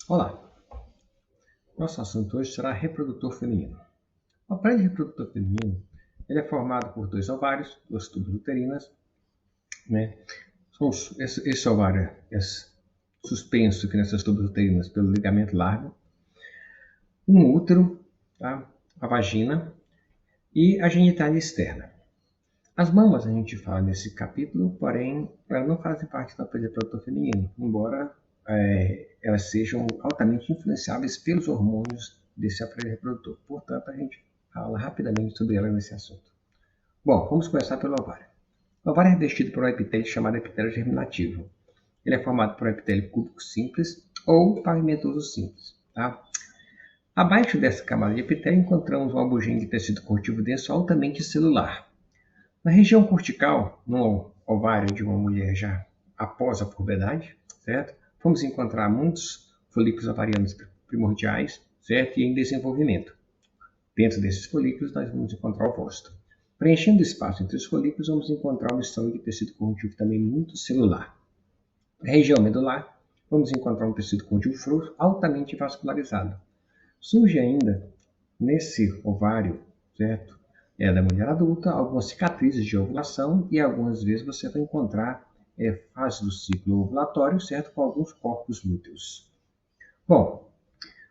Olá, nosso assunto hoje será reprodutor feminino. O aparelho reprodutor feminino ele é formado por dois ovários, duas tubas uterinas, né? Esse ovário é suspenso aqui nessas tubas uterinas pelo ligamento largo, um útero, tá? A vagina e a genitália externa. As mamas a gente fala nesse capítulo, porém elas não fazem parte do aparelho reprodutor feminino, embora elas sejam altamente influenciáveis pelos hormônios desse aparelho reprodutor. Portanto, a gente fala rapidamente sobre ela nesse assunto. Bom, vamos começar pelo ovário. O ovário é revestido por um epitélio chamado epitélio germinativo. Ele é formado por um epitélio cúbico simples ou pavimentoso simples. Tá? Abaixo dessa camada de epitélio encontramos um albugem de tecido conjuntivo denso altamente celular. Na região cortical, no ovário de uma mulher já após a puberdade, certo? Vamos encontrar muitos folículos ovarianos primordiais, certo? E em desenvolvimento. Dentro desses folículos, nós vamos encontrar o ovócito. Preenchendo o espaço entre os folículos, vamos encontrar uma missão de tecido conjuntivo também muito celular. Na região medular, vamos encontrar um tecido conjuntivo frouxo altamente vascularizado. Surge ainda, nesse ovário, certo? Da mulher adulta, algumas cicatrizes de ovulação e algumas vezes você vai encontrar fase do ciclo ovulatório, certo? Com alguns corpos lúteos. Bom,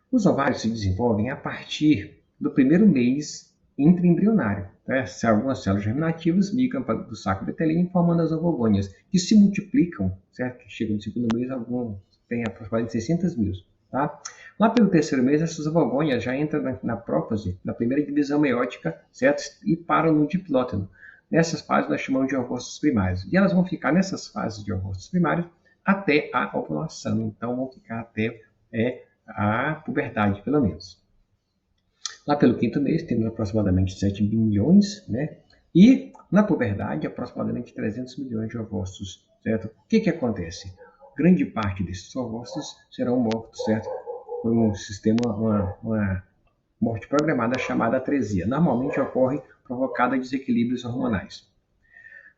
os ovários se desenvolvem a partir do primeiro mês intraembrionário. Né? Algumas células germinativas migram do saco uterino formando as ovogônias, que se multiplicam, certo? Que chegam no segundo mês, alguns têm aproximadamente 600 mil. Tá? Lá pelo terceiro mês, essas ovogônias já entram na prófase, na primeira divisão meiótica, certo? E param no diplóteno. Nessas fases nós chamamos de ovócitos primários. E elas vão ficar nessas fases de ovócitos primários até a ovulação. Então vão ficar até a puberdade, pelo menos. Lá pelo quinto mês, temos aproximadamente 7 bilhões, né? E na puberdade, aproximadamente 300 milhões de ovócitos, certo? O que acontece? Grande parte desses ovócitos serão mortos, certo? Por um sistema, uma morte programada chamada atresia. Normalmente ocorre provocada de desequilíbrios hormonais.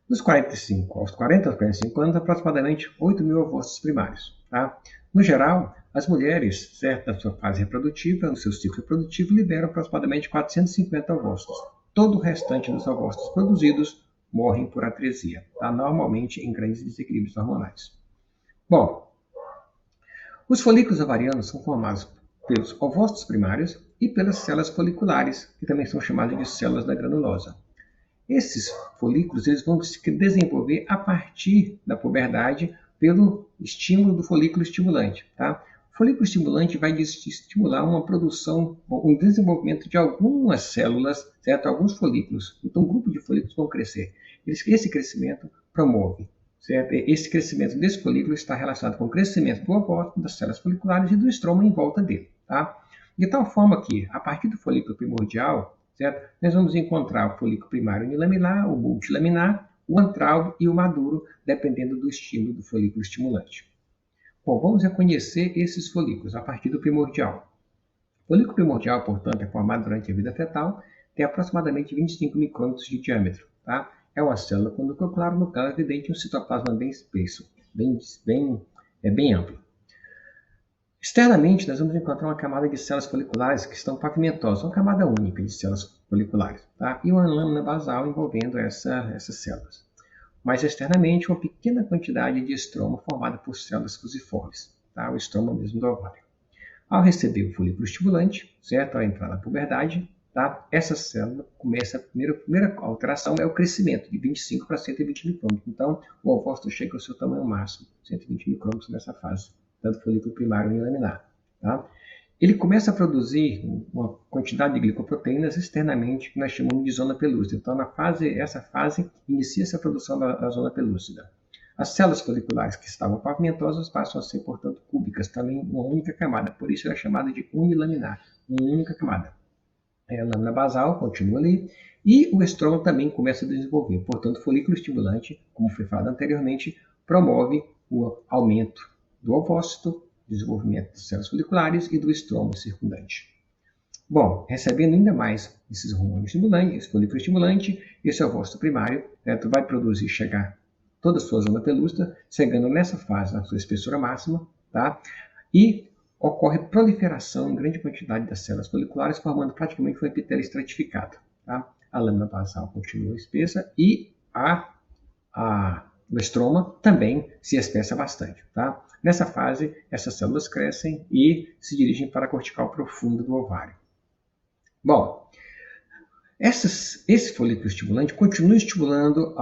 Dos 45 aos 45 anos, aproximadamente 8 mil ovócitos primários. Tá? No geral, as mulheres, certo, na sua fase reprodutiva, no seu ciclo reprodutivo, liberam aproximadamente 450 ovócitos. Todo o restante dos ovócitos produzidos morrem por atresia, tá? Normalmente em grandes desequilíbrios hormonais. Bom, os folículos ovarianos são formados pelos ovócitos primários e pelas células foliculares, que também são chamadas de células da granulosa. Esses folículos eles vão se desenvolver a partir da puberdade pelo estímulo do folículo estimulante. Tá? O folículo estimulante vai estimular uma produção, um desenvolvimento de algumas células, certo? Alguns folículos. Então, um grupo de folículos vão crescer. Esse crescimento promove. Certo? Esse crescimento desse folículo está relacionado com o crescimento do ovócito, das células foliculares e do estroma em volta dele. Tá? De tal forma que, a partir do folículo primordial, certo? Nós vamos encontrar o folículo primário unilaminar, o multilaminar, o antral e o maduro, dependendo do estímulo do folículo estimulante. Bom, vamos reconhecer esses folículos a partir do primordial. O folículo primordial, portanto, é formado durante a vida fetal, tem aproximadamente 25 micrômetros de diâmetro. Tá? É uma célula com núcleo claro, no caso evidente, um citoplasma bem espesso, bem amplo. Externamente, nós vamos encontrar uma camada de células foliculares que estão pavimentosas, uma camada única de células foliculares, tá? E uma lâmina basal envolvendo essas células. Mas externamente, uma pequena quantidade de estroma formada por células fusiformes, tá? O estroma mesmo do ovário. Ao receber o folículo estimulante, certo? Ao entrar na puberdade, tá? Essa célula começa, a primeira alteração é o crescimento de 25 para 120 micrômetros. Então, o ovócito chega ao seu tamanho máximo, 120 micrômetros nessa fase, tanto folículo primário unilaminar. Tá? Ele começa a produzir uma quantidade de glicoproteínas externamente, que nós chamamos de zona pelúcida. Então, essa fase inicia-se a produção da zona pelúcida. As células foliculares que estavam pavimentosas passam a ser, portanto, cúbicas, também uma única camada. Por isso, ela é chamada de unilaminar, uma única camada. A lâmina basal continua ali e o estroma também começa a desenvolver. Portanto, o folículo estimulante, como foi falado anteriormente, promove o aumento do ovócito, desenvolvimento das células foliculares e do estroma circundante. Bom, recebendo ainda mais esses hormônios estimulantes, esse folículo estimulante, esse ovócito primário, certo? Vai produzir, chegar toda a sua zona pelúcida, chegando nessa fase, na sua espessura máxima, tá? E ocorre proliferação em grande quantidade das células foliculares, formando praticamente um epitélio estratificado. Tá? A lâmina basal continua espessa e o estroma também se espessa bastante. Tá? Nessa fase, essas células crescem e se dirigem para a cortical profunda do ovário. Bom, esse folículo estimulante continua estimulando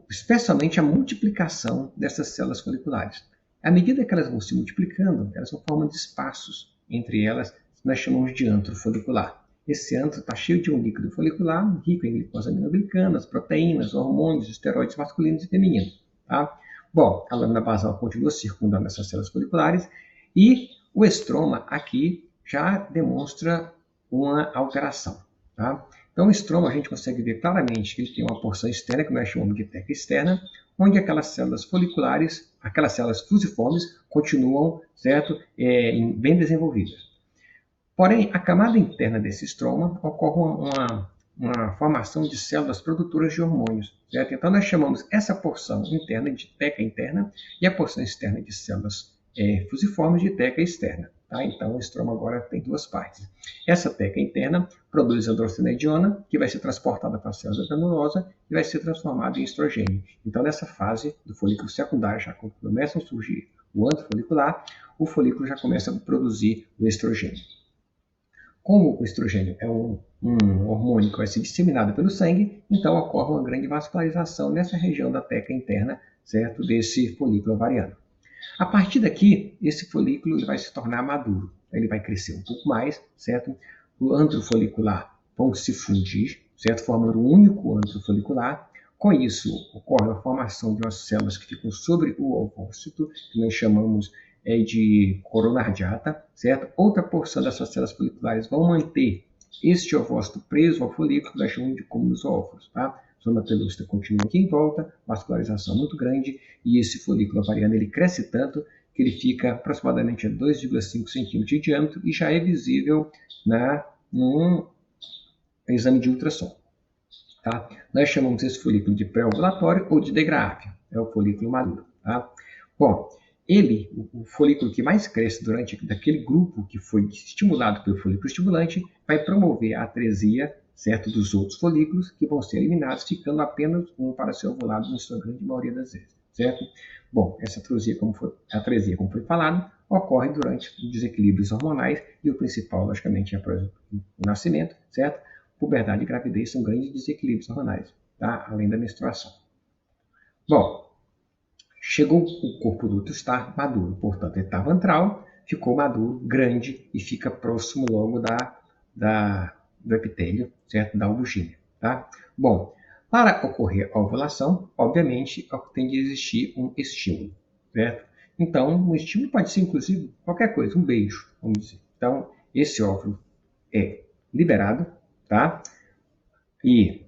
especialmente a multiplicação dessas células foliculares. À medida que elas vão se multiplicando, elas vão formando espaços entre elas, que nós chamamos de antro folicular. Esse antro está cheio de um líquido folicular, rico em glicose aminoglicanas, proteínas, hormônios, esteroides masculinos e femininos. Tá? Bom, a lâmina basal continua circundando essas células foliculares e o estroma aqui já demonstra uma alteração. Tá? Então, o estroma a gente consegue ver claramente que ele tem uma porção externa, que nós chamamos de teca externa, onde aquelas células foliculares, aquelas células fusiformes, continuam, certo, bem desenvolvidas. Porém, a camada interna desse estroma ocorre uma formação de células produtoras de hormônios. Certo? Então, nós chamamos essa porção interna de teca interna e a porção externa de células fusiformes de teca externa. Tá? Então, o estroma agora tem duas partes. Essa teca interna produz androstenediona, que vai ser transportada para a célula granulosa e vai ser transformada em estrogênio. Então, nessa fase do folículo secundário, já quando começam a surgir o antro folicular, o folículo já começa a produzir o estrogênio. Como o estrogênio é um hormônio que vai ser disseminado pelo sangue, então ocorre uma grande vascularização nessa região da teca interna, certo, desse folículo ovariano. A partir daqui, esse folículo ele vai se tornar maduro. Ele vai crescer um pouco mais, certo? O antro folicular vão se fundir, certo? Formando um único antro folicular. Com isso, ocorre a formação de umas células que ficam sobre o ovócito, que nós chamamos de corona radiata, certo? Outra porção dessas células foliculares vão manter este ovócito preso ao folículo, que nós chamamos de cúmulos óvulos, tá? A zona pelúcida continua aqui em volta, vascularização muito grande, e esse folículo ovariano ele cresce tanto que ele fica aproximadamente a 2,5 cm de diâmetro e já é visível num exame de ultrassom. Tá? Nós chamamos esse folículo de pré-ovulatório ou de degráfia, é o folículo maduro. Tá? Bom, o folículo que mais cresce daquele grupo que foi estimulado pelo folículo estimulante, vai promover a atresia, certo, dos outros folículos que vão ser eliminados, ficando apenas um para ser ovulado na sua grande maioria das vezes, certo? Bom, essa atresia, como foi falado, ocorre durante os desequilíbrios hormonais e o principal, logicamente, é o nascimento, certo? Puberdade e gravidez são grandes desequilíbrios hormonais, tá? Além da menstruação. Bom, chegou o corpo do útero estar maduro, portanto, ele está ventral, ficou maduro, grande e fica próximo logo do epitélio, certo? Da ovogênea, tá? Bom, para ocorrer a ovulação, obviamente, tem de existir um estímulo, certo? Então, um estímulo pode ser, inclusive, qualquer coisa, um beijo, vamos dizer. Então, esse óvulo é liberado, tá? E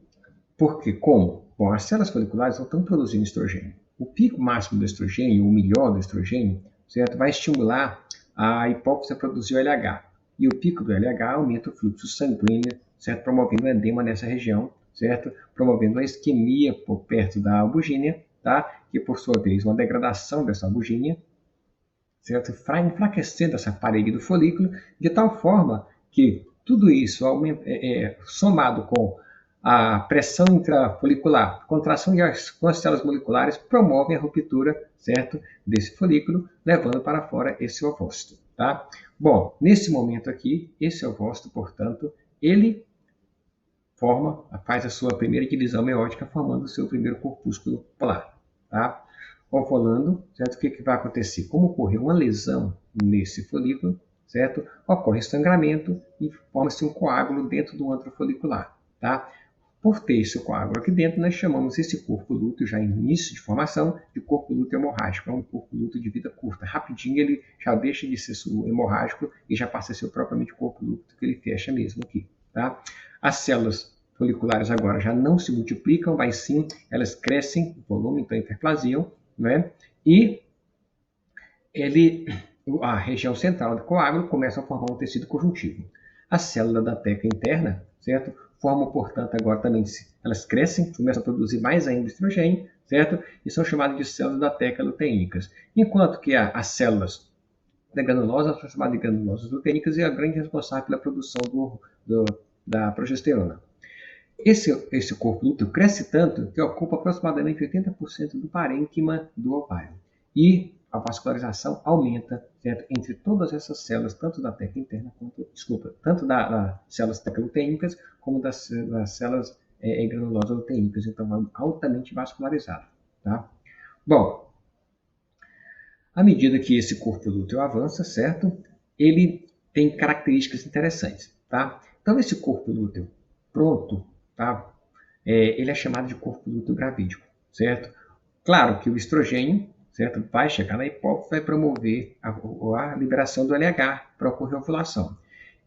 porque como? Bom, as células foliculares não estão produzindo estrogênio. O pico máximo do estrogênio, o melhor do estrogênio, certo? Vai estimular a hipófise a produzir o LH. E o pico do LH aumenta o fluxo sanguíneo, certo? Promovendo edema nessa região, certo? Promovendo a isquemia por perto da albugínea, tá? Que por sua vez uma degradação dessa albugínea, certo? Enfraquecendo essa parede do folículo, de tal forma que tudo isso somado com a pressão intrafolicular, contração com as células moleculares, promovem a ruptura, certo, desse folículo, levando para fora esse ovócito. Tá? Bom, nesse momento aqui, esse ovócito, portanto, ele faz a sua primeira divisão meiótica, formando o seu primeiro corpúsculo polar. Tá? Ovulando, certo? O que vai acontecer? Como ocorreu uma lesão nesse folículo, certo? Ocorre sangramento e forma-se um coágulo dentro do antro folicular. Tá? Por ter esse coágulo aqui dentro, nós chamamos esse corpo lúteo, já em início de formação, de corpo lúteo hemorrágico. É um corpo lúteo de vida curta. Rapidinho ele já deixa de ser hemorrágico e já passa a ser propriamente corpo lúteo, que ele fecha mesmo aqui. Tá? As células foliculares agora já não se multiplicam, mas sim elas crescem, o volume, então hiperplasiam, né? E a região central do coágulo começa a formar um tecido conjuntivo. A célula da teca interna, certo? Formam, portanto, agora também, elas crescem, começam a produzir mais ainda estrogênio, certo? E são chamadas de células da teca luteínicas. Enquanto que as células da granulosa transformada em granulosas luteinicas e é a grande responsável pela produção da progesterona. Esse corpo lúteo cresce tanto que ocupa aproximadamente 80% do parênquima do ovário. E a vascularização aumenta, certo, entre todas essas células, tanto da teca interna tanto das células teca-luteínicas como das células granulosas luteínicas. Então, é altamente vascularizado. Tá? Bom, à medida que esse corpo lúteo avança, certo, ele tem características interessantes. Tá? Então, esse corpo lúteo pronto, tá? Ele é chamado de corpo lúteo gravídico, certo? Claro que o estrogênio, certo, vai chegar na hipófise, vai promover a liberação do LH para ocorrer a ovulação.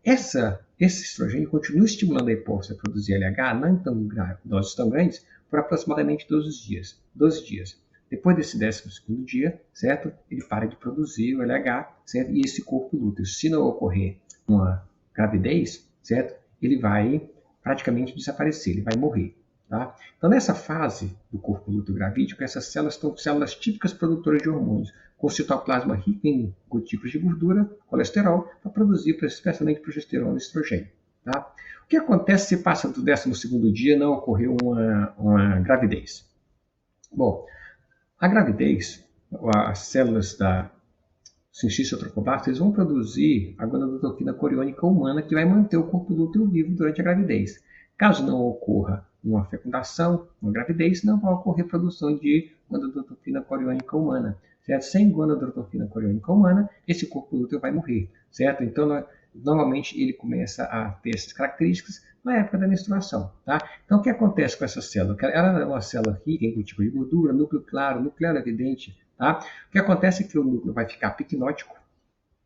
Esse estrogênio continua estimulando a hipófise a produzir LH, não em doses tão grandes, por aproximadamente 12 dias. Depois desse 12º dia, certo, ele para de produzir o LH, certo? E esse corpo lúteo, se não ocorrer uma gravidez, certo, ele vai praticamente desaparecer, ele vai morrer. Tá? Então, nessa fase do corpo lúteo gravídico, essas células são células típicas produtoras de hormônios, com citoplasma rico em gotículas de gordura, colesterol, para produzir especialmente progesterona e estrogênio. Tá? O que acontece se passa do 12º dia e não ocorreu uma gravidez? Bom, a gravidez, as células da cincício trocoblastos vão produzir a gonadotropina coriônica humana que vai manter o corpo lúteo vivo durante a gravidez. Caso não ocorra uma fecundação, uma gravidez, não vai ocorrer produção de gonadotropina coriônica humana. Certo? Sem gonadotropina coriônica humana, esse corpo lúteo vai morrer. Certo? Então, normalmente, ele começa a ter essas características na época da menstruação. Tá? Então, o que acontece com essa célula? Ela é uma célula rica em gotícula de gordura, núcleo claro, núcleo evidente. Tá? O que acontece é que o núcleo vai ficar picnótico,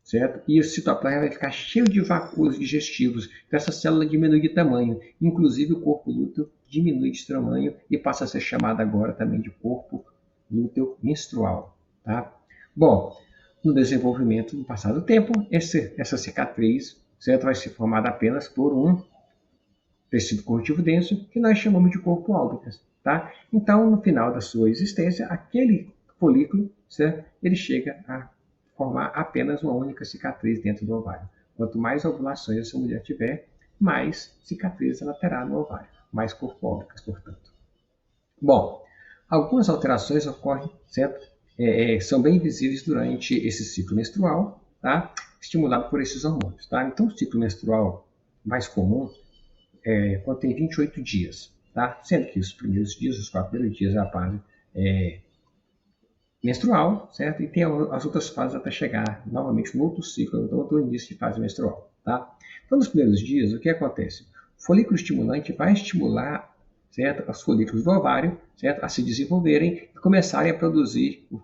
certo? E o citoplasma vai ficar cheio de vacúolos digestivos. Então, essa célula diminui de tamanho. Inclusive, o corpo lúteo diminui de tamanho e passa a ser chamado agora também de corpo lúteo menstrual. Tá? Bom, no desenvolvimento do passar do tempo, essa cicatriz, certo, vai ser formada apenas por um tecido conjuntivo denso, que nós chamamos de corpo álbicas. Tá? Então, no final da sua existência, aquele folículo, certo, ele chega a formar apenas uma única cicatriz dentro do ovário. Quanto mais ovulações essa mulher tiver, mais cicatrizes ela terá no ovário, mais corpo álbicas, portanto. Bom, algumas alterações ocorrem, certo? São bem visíveis durante esse ciclo menstrual, tá? Estimulado por esses hormônios. Tá? Então, o ciclo menstrual mais comum é quando tem 28 dias, tá? Sendo que os primeiros dias, os 4 primeiros dias, é a fase menstrual, certo? E tem as outras fases até chegar novamente no outro ciclo, no outro início de fase menstrual, tá? Então, nos primeiros dias, o que acontece? O folículo estimulante vai estimular, certo, os folículos do ovário, certo, a se desenvolverem e começarem a produzir o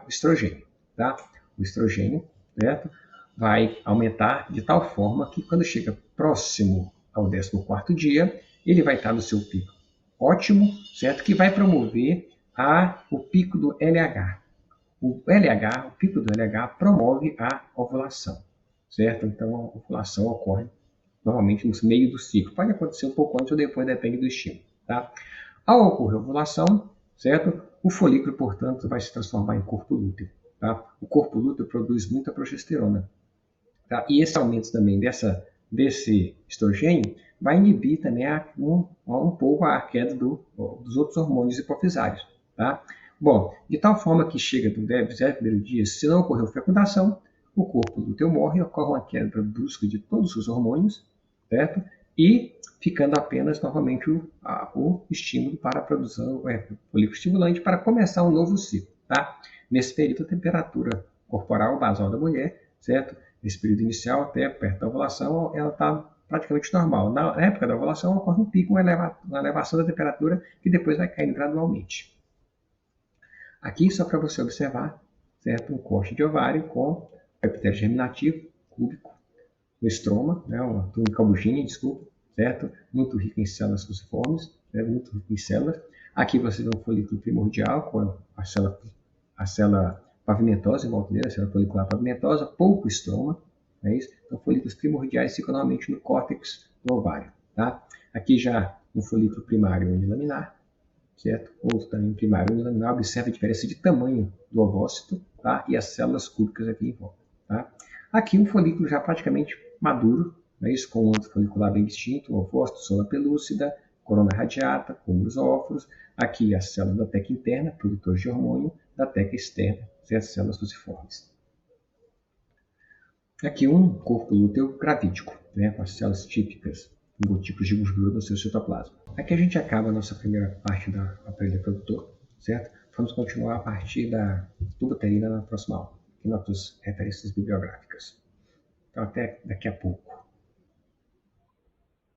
estrogênio, tá? O estrogênio, certo, vai aumentar de tal forma que quando chega próximo ao 14º dia, ele vai estar no seu pico ótimo, certo, que vai promover o pico do LH. O pico do LH promove a ovulação, certo? Então, a ovulação ocorre normalmente no meio do ciclo. Pode acontecer um pouco antes ou depois, depende do estímulo, tá? Ao ocorrer a ovulação, certo? O folículo, portanto, vai se transformar em corpo lúteo, tá? O corpo lúteo produz muita progesterona, tá? E esse aumento também desse estrogênio vai inibir também um pouco a queda dos outros hormônios hipofisários, tá? Bom, de tal forma que chega do 10º dia, se não ocorreu fecundação, o corpo lúteo morre, ocorre uma queda brusca de todos os hormônios, certo? E ficando apenas novamente o estímulo para a produção folículo estimulante para começar um novo ciclo, tá? Nesse período, a temperatura corporal basal da mulher, certo? Nesse período inicial, até perto da ovulação, ela está praticamente normal. Na época da ovulação, ocorre um pico, uma elevação da temperatura, que depois vai caindo gradualmente. Aqui, só para você observar, certo? Um corte de ovário com epitélio germinativo, cúbico, o estroma, né? Uma túnica bugine, desculpa, certo? Muito rico em células fusiformes, certo? Muito rico em células. Aqui você vê um folículo primordial com a célula pavimentosa em volta dele, a célula folicular pavimentosa, pouco estroma, é isso? Então, folículos primordiais ficam normalmente no córtex do ovário, tá? Aqui já um folículo primário unilaminar, certo? Outro também primário unilaminar, observa a diferença de tamanho do ovócito, tá? E as células cúbicas aqui em volta, Tá? Aqui um folículo já praticamente maduro, né? Isso com o âmbito folicular bem distinto, ovosto, zona pelúcida, corona radiata, cúmulos óforos. Aqui a célula da teca interna, produtor de hormônio, da teca externa, as células fusiformes. Aqui um corpo lúteo gravídico, né, com as células típicas, com gotículos de gordura no seu citoplasma. Aqui a gente acaba a nossa primeira parte do aparelho reprodutor, certo? Vamos continuar a partir da tuba uterina na próxima aula, aqui nossas referências bibliográficas. Então até daqui a pouco.